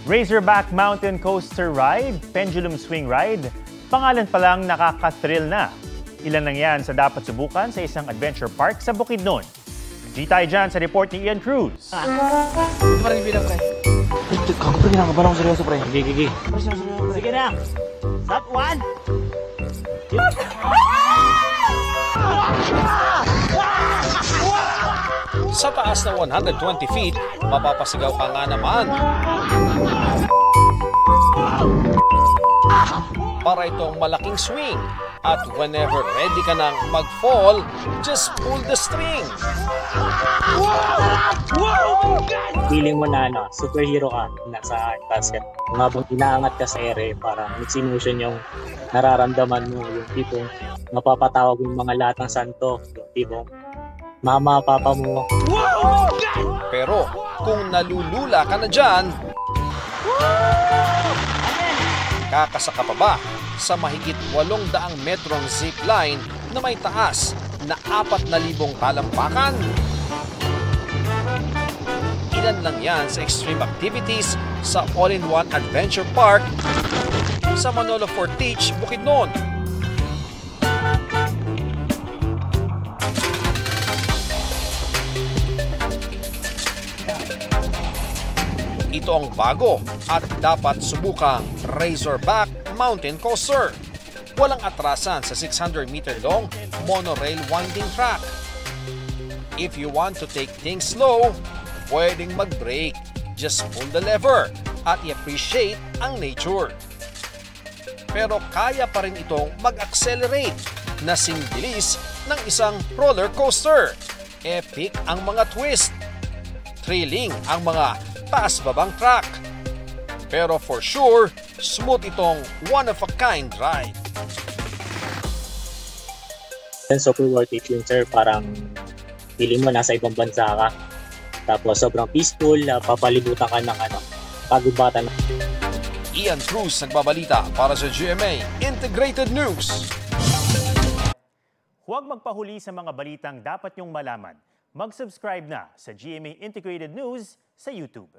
Razorback Mountain Coaster Ride, Pendulum Swing Ride, pangalan pa lang nakaka-thrill na. Ilan lang yan sa dapat subukan sa isang adventure park sa Bukidnon. Di tayo dyan sa report ni Ian Cruz. Maraming bilang, pre. Kako, pre, kinakabahan ako seryoso, pre. Gigi. Sige na. Stop, one. Sa taas na 120 feet, mapapasigaw ka nga naman. Para itong malaking swing. At whenever ready ka nang mag-fall, just pull the string. Feeling mo na superhero ka nasa basket. Kung habang inaangat ka sa ere, parang mixed emotion yung nararamdaman mo. Yung tipong mapapatawag yung mga lahat ng santo. Yung tipong mama, papa mo. Pero kung nalulula ka na dyan, kakasaka pa ba sa mahigit 800 metrong zipline na may taas na 4,000 talampakan? Ilan lang yan sa extreme activities sa All-in-One Adventure Park sa Manolo Fortich, Bukidnon. Ito ang bago at dapat subukang Razorback Mountain Coaster. Walang atrasan sa 600-meter long monorail winding track. If you want to take things slow, pwedeng mag-brake. Just pull the lever at i-appreciate ang nature. Pero kaya pa rin itong mag-accelerate na singbilis ng isang roller coaster. Epic ang mga twist. Thrilling ang mga taas-babang track. Pero for sure, smooth itong one-of-a-kind ride. Super worth it yun, sir. Parang feeling mo nasa ibang bansa ka. Tapos sobrang peaceful, papalibutan ka ng kagubatan. Ian Cruz nagbabalita para sa GMA Integrated News. Huwag magpahuli sa mga balitang dapat niyong malaman. Mag-subscribe na sa GMA Integrated News sa YouTube.